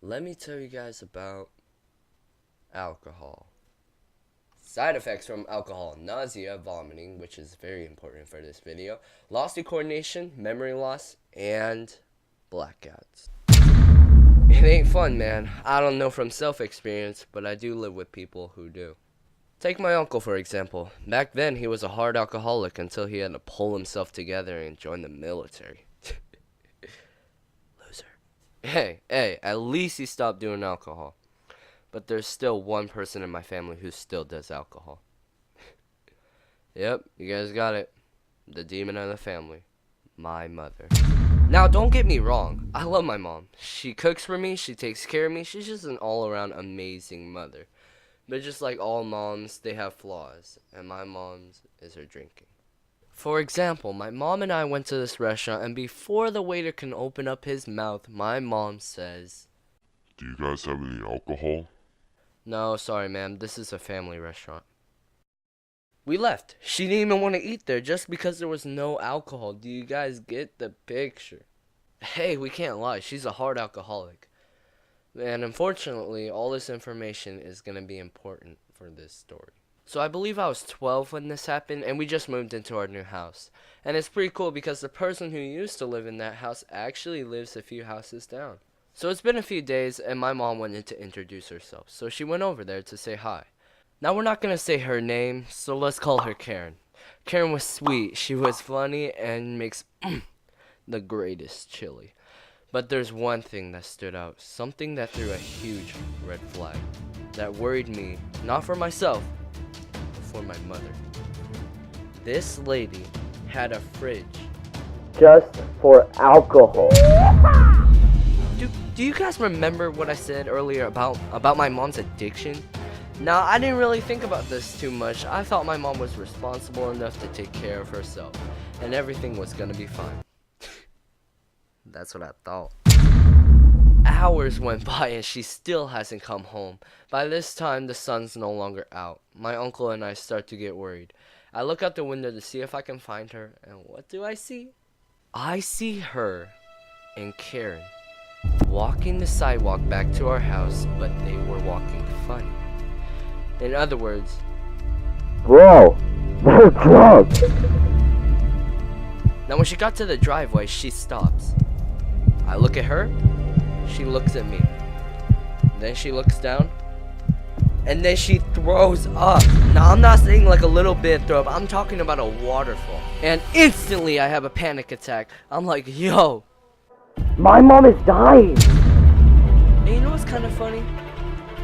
let me tell you guys about alcohol. Side effects from alcohol: nausea, vomiting, which is very important for this video, loss of coordination, memory loss, and blackouts. It ain't fun, man. I don't know from self-experience, but I do live with people who do. Take my uncle, for example. Back then, he was a hard alcoholic until he had to pull himself together and join the military. Loser. Hey, at least he stopped doing alcohol. But there's still one person in my family who still does alcohol. Yep, you guys got it. The demon of the family. My mother. Now, don't get me wrong. I love my mom. She cooks for me. She takes care of me. She's just an all-around amazing mother. But just like all moms, they have flaws. And my mom's is her drinking. For example, my mom and I went to this restaurant, and before the waiter can open up his mouth, my mom says, "Do you guys have any alcohol?" "No, sorry ma'am, this is a family restaurant." We left. She didn't even want to eat there just because there was no alcohol. Do you guys get the picture? Hey, we can't lie. She's a hard alcoholic. And unfortunately, all this information is going to be important for this story. So I believe I was 12 when this happened, and we just moved into our new house. And it's pretty cool because the person who used to live in that house actually lives a few houses down. So it's been a few days, and my mom wanted to introduce herself. So she went over there to say hi. Now, we're not going to say her name, so let's call her Karen. Karen was sweet, she was funny, and makes the greatest chili. But there's one thing that stood out, something that threw a huge red flag, that worried me, not for myself, but for my mother. This lady had a fridge just for alcohol. Do you guys remember what I said earlier about my mom's addiction? Now, I didn't really think about this too much. I thought my mom was responsible enough to take care of herself, and everything was gonna be fine. That's what I thought. Hours went by and she still hasn't come home. By this time, the sun's no longer out. My uncle and I start to get worried. I look out the window to see if I can find her, and what do I see? I see her and Karen walking the sidewalk back to our house, but they were walking funny. In other words, bro, they're drunk. Now when she got to the driveway, she stops. I look at her, she looks at me. Then she looks down, and then she throws up. Now I'm not saying like a little bit throw up, I'm talking about a waterfall. And instantly I have a panic attack. I'm like, yo, my mom is dying. And you know what's kind of funny?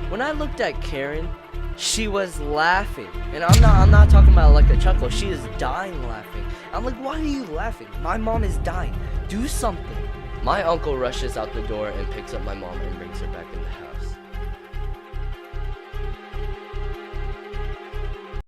When I looked at Karen, she was laughing, and I'm not talking about like a chuckle. She is dying laughing. I'm like, why are you laughing? My mom is dying. Do something. My uncle rushes out the door and picks up my mom and brings her back in the house.